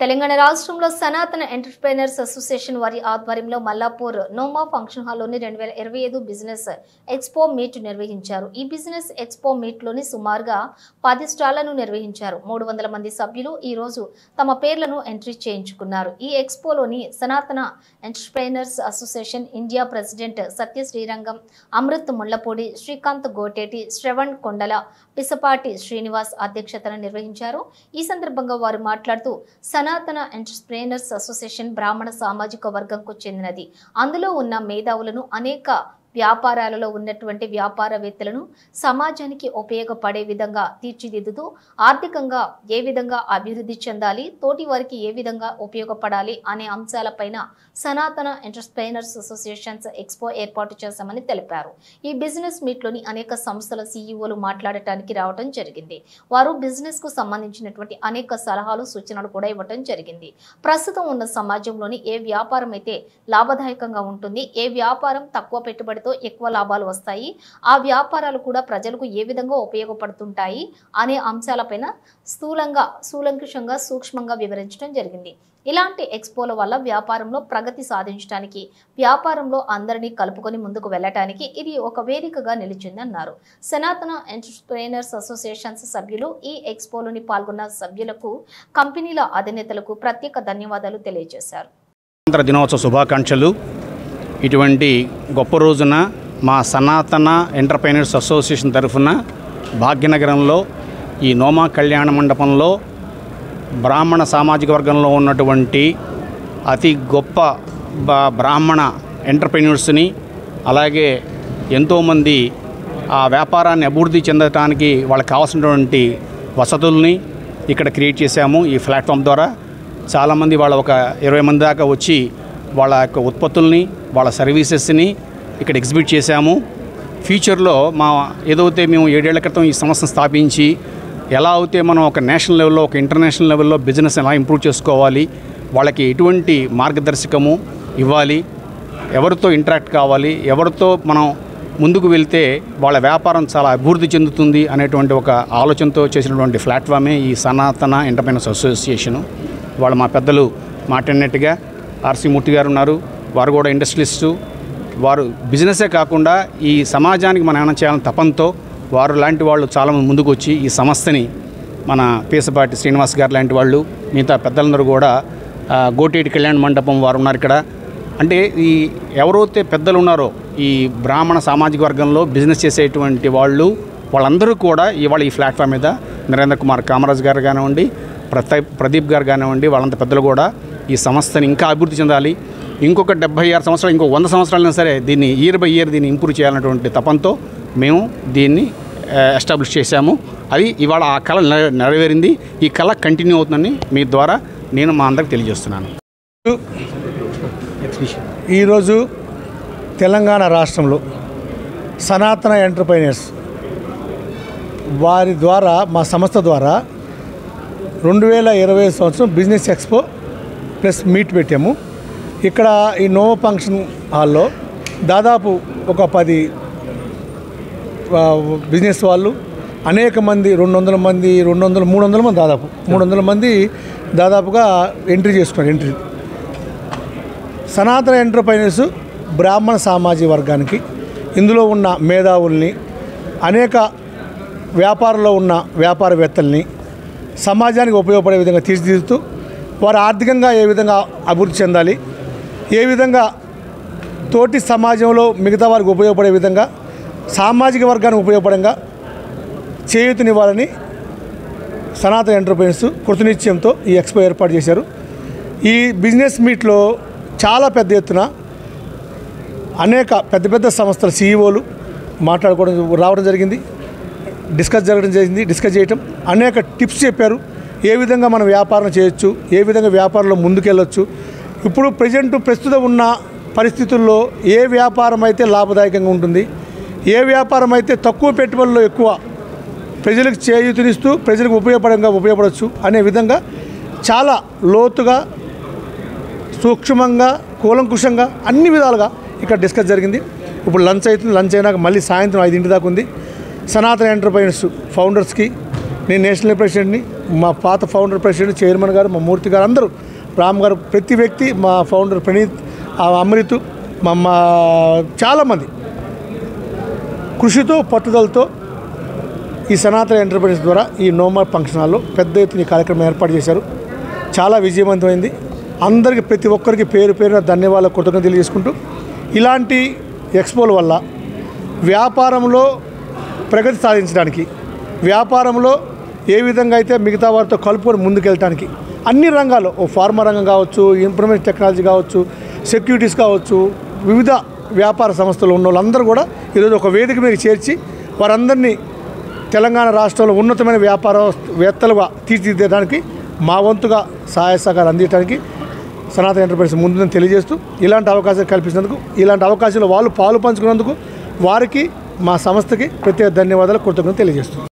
తెలంగాణ రాష్ట్రంలో సనాతన entrepreneurs association వారి ఆధ్వర్యంలో మల్లాపూర్ నోమా ఫంక్షన్ హాల్లోని 2025 బిజినెస్ ఎక్స్పో మీట్ నిర్వహించారు. ఈ బిజినెస్ ఎక్స్పో మీట్ లోని సుమారుగా 10 స్టాళ్లను నిర్వహించారు. 300 మంది సభ్యులు ఈ రోజు తమ పేర్లను ఎంట్రీ చేయించుకున్నారు. ఈ ఎక్స్పోలోని సనాతన ఎంటర్‌ప్రెన్యూర్స్ అసోసియేషన్ ఇండియా ప్రెసిడెంట్ సత్య శ్రీరంగం, అమృత్ ముళ్లపూడి, శ్రీకాంత్ గోటేటి, శ్రవణ్ కొండల, పిసపాటి శ్రీనివాస్ అధ్యక్షతన నిర్వహించారు. ఈ సందర్భంగా వారు మాట్లాడుతూ సనాతన ఎంటర్‌ప్రెన్యూర్స్ అసోసియేషన్ బ్రాహ్మణ సామాజిక వర్గంకు చెందినది. అందులో ఉన్న మేధావులను అనేక వ్యాపారాలలో ఉన్నటువంటి వ్యాపారవేత్తలను సమాజానికి ఉపయోగపడే విధంగా తీర్చిదిద్దుతూ ఆర్థికంగా ఏ విధంగా అభివృద్ధి చెందాలి, తోటి వారికి ఏ విధంగా ఉపయోగపడాలి అనే అంశాలపైన సనాతన ఎంటర్‌ప్రెన్యూర్స్ అసోసియేషన్స్ ఎక్స్పో ఏర్పాటు చేశామని తెలిపారు. ఈ బిజినెస్ మీట్లోని అనేక సంస్థల సీఈఓలు మాట్లాడటానికి రావడం జరిగింది. వారు బిజినెస్ కు సంబంధించినటువంటి అనేక సలహాలు, సూచనలు కూడా ఇవ్వడం జరిగింది. ప్రస్తుతం ఉన్న సమాజంలోని ఏ వ్యాపారం అయితే లాభదాయకంగా ఉంటుంది, ఏ వ్యాపారం తక్కువ పెట్టుబడి ఎక్కువ లాభాలు వస్తాయి, ఆ వ్యాపారాలు కూడా ప్రజలకు ఏ విధంగా ఉపయోగపడుతుంటాయి అనే అంశాలపైన కూలంకషంగా సూక్ష్మంగా వివరించడం జరిగింది. ఇలాంటి ఎక్స్పోల వల్ల వ్యాపారంలో ప్రగతి సాధించడానికి, వ్యాపారంలో అందరినీ కలుపుకొని ముందుకు వెళ్ళటానికి ఇది ఒక వేదికగా నిలిచిందన్నారు. సనాతన ఎంటర్‌ప్రెన్యూర్స్ అసోసియేషన్స్ సభ్యులు ఈ ఎక్స్పోలోని పాల్గొన్న సభ్యులకు, కంపెనీల అధినేతలకు ప్రత్యేక ధన్యవాదాలు తెలియజేశారు. దినోత్సవ శుభాకాంక్షలు. ఇటువంటి గొప్ప రోజున మా సనాతన ఎంటర్‌ప్రెన్యూర్స్ అసోసియేషన్ తరఫున భాగ్యనగరంలో ఈ నోమా కళ్యాణ మండపంలో బ్రాహ్మణ సామాజిక వర్గంలో ఉన్నటువంటి అతి గొప్ప బ్రాహ్మణ ఎంటర్‌ప్రెన్యూర్స్ని, అలాగే ఎంతోమంది ఆ వ్యాపారాన్ని అభివృద్ధి చెందడానికి వాళ్ళకి కావాల్సినటువంటి వసతుల్ని ఇక్కడ క్రియేట్ చేశాము. ఈ ప్లాట్ఫామ్ ద్వారా చాలామంది వాళ్ళ ఒక 20 మంది దాకా వచ్చి వాళ్ళ యొక్క ఉత్పత్తుల్ని, వాళ్ళ సర్వీసెస్ని ఇక్కడ ఎగ్జిబిట్ చేశాము. ఫ్యూచర్లో ఏదైతే మేము 7 ఏళ్ల క్రితం ఈ సంస్థను స్థాపించి ఎలా అయితే మనం ఒక నేషనల్ లెవెల్లో, ఒక ఇంటర్నేషనల్ లెవెల్లో బిజినెస్ ఎలా ఇంప్రూవ్ చేసుకోవాలి, వాళ్ళకి ఎటువంటి మార్గదర్శకము ఇవ్వాలి, ఎవరితో ఇంటరాక్ట్ కావాలి, ఎవరితో మనం ముందుకు వెళ్తే వాళ్ళ వ్యాపారం చాలా అభివృద్ధి చెందుతుంది అనేటువంటి ఒక ఆలోచనతో చేసినటువంటి ప్లాట్ఫామే ఈ సనాతన ఎంటర్‌ప్రెన్యూర్స్ అసోసియేషను. వాళ్ళు మా పెద్దలు మాట్లాడినట్టుగా ఆర్సి మూర్తి గారు ఉన్నారు. వారు కూడా ఇండస్ట్రియలిస్టు. వారు బిజినెసే కాకుండా ఈ సమాజానికి మనం ఏమైనా చేయాలని తపంతో వారు లాంటి వాళ్ళు చాలామంది ముందుకు వచ్చి ఈ సంస్థని, మన పిసపాటి శ్రీనివాస్ గారు లాంటి వాళ్ళు, మిగతా పెద్దలందరూ కూడా, గోటేటి కళ్యాణ మండపం వారు ఉన్నారు ఇక్కడ. అంటే ఈ ఎవరైతే పెద్దలు ఉన్నారో ఈ బ్రాహ్మణ సామాజిక వర్గంలో బిజినెస్ చేసేటువంటి వాళ్ళందరూ కూడా ఇవాళ ఈ ప్లాట్ఫామ్ మీద నరేంద్ర కుమార్ కామరాజ్ గారు కానివ్వండి, ప్రదీప్ గారు కానివ్వండి, వాళ్ళంత పెద్దలు కూడా ఈ సంస్థని ఇంకా అభివృద్ధి చెందాలి, ఇంకొక 76 సంవత్సరాలు, ఇంకో 100 సంవత్సరాలైనా సరే దీన్ని ఇయర్ బై ఇయర్ దీన్ని ఇంప్రూవ్ చేయాలన్నటువంటి తపంతో మేము దీన్ని ఎస్టాబ్లిష్ చేశాము. అది ఇవాళ ఆ కళ నెరవేరింది. ఈ కళ కంటిన్యూ అవుతుందని మీ ద్వారా నేను మా అందరికి తెలియజేస్తున్నాను. ఈరోజు తెలంగాణ రాష్ట్రంలో సనాతన ఎంటర్‌ప్రెన్యూర్స్ వారి ద్వారా, మా సంస్థ ద్వారా 2025 సంవత్సరం బిజినెస్ ఎక్స్పో ప్లస్ మీట్ పెట్టాము. ఇక్కడ ఈ నోమా ఫంక్షన్ హాల్లో దాదాపు ఒక 10 బిజినెస్ వాళ్ళు, అనేక మంది, 200 మంది, 300 మంది, దాదాపు 300 మంది దాదాపుగా ఎంట్రీ చేసుకున్నారు. సనాతన ఎంటర్‌ప్రెన్యూర్స్ బ్రాహ్మణ సామాజిక వర్గానికి, ఇందులో ఉన్న మేధావుల్ని, అనేక వ్యాపారంలో ఉన్న వ్యాపారవేత్తల్ని సమాజానికి ఉపయోగపడే విధంగా తీర్చిదిద్దుతూ వారు ఆర్థికంగా ఏ విధంగా అభివృద్ధి చెందాలి, ఏ విధంగా తోటి సమాజంలో మిగతా వారికి ఉపయోగపడే విధంగా, సామాజిక వర్గానికి ఉపయోగపడంగా చేయూతనివ్వాలని సనాతన ఎంటర్‌ప్రెన్యూర్స్ కృతనిశ్చయంతో ఈ ఎక్స్పో ఏర్పాటు చేశారు. ఈ బిజినెస్ మీట్లో చాలా పెద్ద ఎత్తున అనేక పెద్ద సంస్థల సీఈఓలు రావడం జరిగింది. డిస్కస్ చేయటం, అనేక టిప్స్ చెప్పారు. ఏ విధంగా మనం వ్యాపారం చేయొచ్చు, ఏ విధంగా వ్యాపారంలో ముందుకెళ్ళొచ్చు, ఇప్పుడు ప్రస్తుతం ఉన్న పరిస్థితుల్లో ఏ వ్యాపారం అయితే లాభదాయకంగా ఉంటుంది, ఏ వ్యాపారం అయితే తక్కువ పెట్టుబడుల్లో ఎక్కువ ప్రజలకు చేయూతనిస్తూ ప్రజలకు ఉపయోగపడవచ్చు అనే విధంగా చాలా లోతుగా, సూక్ష్మంగా, కూలంకుషంగా అన్ని విధాలుగా ఇక్కడ డిస్కస్ జరిగింది. ఇప్పుడు లంచ్ అవుతుంది. లంచ్ అయినాక మళ్ళీ సాయంత్రం 5 దాకా ఉంది. సనాతన ఎంటర్‌ప్రెన్యూర్స్ ఫౌండర్స్కి, నేను నేషనల్ ప్రెసిడెంట్ని, మా పాత ఫౌండర్ ప్రెసిడెంట్ చైర్మన్ గారు, మా మూర్తి గారు, అందరూ, రామ్ గారు, ప్రతి వ్యక్తి, మా ఫౌండర్ ప్రణీత్, అమృత్, మా చాలామంది కృషితో పట్టుదలతో ఈ సనాతన ఎంటర్ప్రైజెస్ ద్వారా ఈ నోమా ఫంక్షన్ హాల్లో పెద్ద ఎత్తున ఈ కార్యక్రమం ఏర్పాటు చేశారు. చాలా విజయవంతమైంది. అందరికీ ప్రతి ఒక్కరికి పేరు పేరున ధన్యవాదాలు, కృతజ్ఞతలు తెలియజేసుకుంటూ, ఇలాంటి ఎక్స్పోల వల్ల వ్యాపారంలో ప్రగతి సాధించడానికి, వ్యాపారంలో ఏ విధంగా అయితే మిగతా వారితో కలుపుకొని ముందుకెళ్ళడానికి అన్ని రంగాల్లో, ఫార్మా రంగం కావచ్చు, ఇన్ఫర్మేషన్ టెక్నాలజీ కావచ్చు, సెక్యూరిటీస్ కావచ్చు, వివిధ వ్యాపార సంస్థలు ఉన్న వాళ్ళందరూ కూడా ఈరోజు ఒక వేదిక మీద చేర్చి వారందరినీ తెలంగాణ రాష్ట్రంలో ఉన్నతమైన వ్యాపారవేత్తలుగా తీర్చిదిద్దడానికి మా వంతుగా సహాయ సహకారం అందించడానికి సనాతన ఎంటర్ప్రైజెస్ ముందుందని తెలియజేస్తూ, ఇలాంటి అవకాశాలు కల్పించినందుకు, ఇలాంటి అవకాశాలు వాళ్ళు పాలు పంచుకున్నందుకు వారికి, మా సంస్థకి ప్రత్యేక ధన్యవాదాలు, కృతజ్ఞతలు తెలియజేస్తున్నాం.